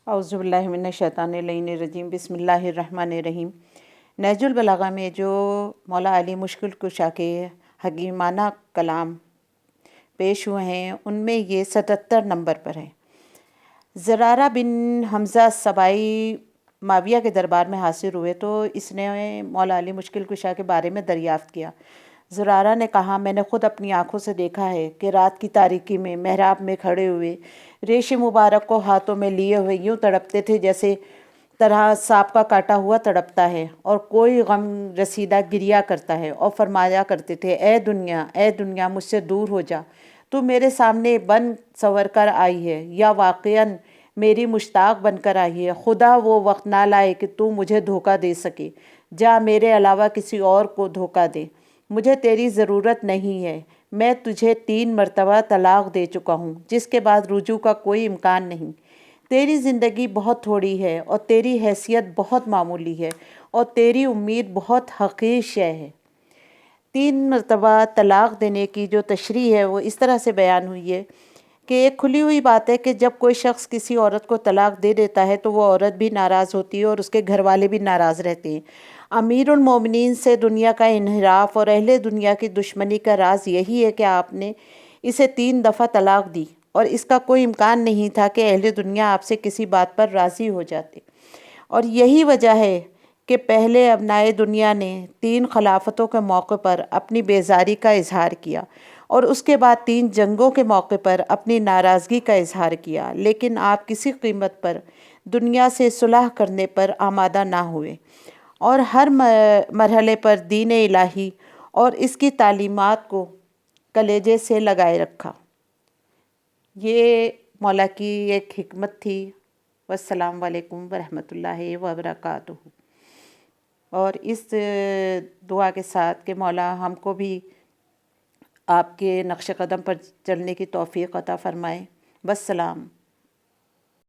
اعوذ باللہ من الشیطان الرجیم بسم اللہ الرحمن الرحیم۔ نہج البلاغہ میں جو مولا علی مشکل کشا کے حکیمانہ کلام پیش ہوئے ہیں ان میں یہ 77 نمبر پر ہے۔ زرارہ بن حمزہ سبائی معاویہ کے دربار میں حاضر ہوئے تو اس نے مولا علی مشکل کشا کے بارے میں دریافت کیا۔ زرارہ نے کہا، میں نے خود اپنی آنکھوں سے دیکھا ہے کہ رات کی تاریکی میں محراب میں کھڑے ہوئے ریش مبارک کو ہاتھوں میں لیے ہوئے یوں تڑپتے تھے جیسے طرح سانپ کا کاٹا ہوا تڑپتا ہے، اور کوئی غم رسیدہ گریا کرتا ہے، اور فرمایا کرتے تھے، اے دنیا مجھ سے دور ہو جا، تو میرے سامنے بن سنور کر آئی ہے یا واقعاً میری مشتاق بن کر آئی ہے۔ خدا وہ وقت نہ لائے کہ تو مجھے دھوکہ دے سکے، جا میرے علاوہ کسی اور کو دھوکہ دے، مجھے تیری ضرورت نہیں ہے، میں تجھے 3 مرتبہ طلاق دے چکا ہوں، جس کے بعد رجوع کا کوئی امکان نہیں۔ تیری زندگی بہت تھوڑی ہے اور تیری حیثیت بہت معمولی ہے اور تیری امید بہت حقیر شے ہے۔ 3 مرتبہ طلاق دینے کی جو تشریح ہے وہ اس طرح سے بیان ہوئی ہے کہ ایک کھلی ہوئی بات ہے کہ جب کوئی شخص کسی عورت کو طلاق دے دیتا ہے تو وہ عورت بھی ناراض ہوتی ہے اور اس کے گھر والے بھی ناراض رہتے ہیں۔ امیر المومنین سے دنیا کا انحراف اور اہل دنیا کی دشمنی کا راز یہی ہے کہ آپ نے اسے 3 دفعہ طلاق دی، اور اس کا کوئی امکان نہیں تھا کہ اہل دنیا آپ سے کسی بات پر راضی ہو جاتے، اور یہی وجہ ہے کہ پہلے ابنائے دنیا نے 3 خلافتوں کے موقع پر اپنی بیزاری کا اظہار کیا، اور اس کے بعد 3 جنگوں کے موقع پر اپنی ناراضگی کا اظہار کیا، لیکن آپ کسی قیمت پر دنیا سے صلح کرنے پر آمادہ نہ ہوئے، اور ہر مرحلے پر دین الہی اور اس کی تعلیمات کو کلیجے سے لگائے رکھا۔ یہ مولا کی ایک حکمت تھی۔ والسلام علیکم ورحمۃ اللہ وبرکاتہ۔ اور اس دعا کے ساتھ کہ مولا ہم کو بھی آپ کے نقش قدم پر چلنے کی توفیق عطا فرمائے۔ والسلام۔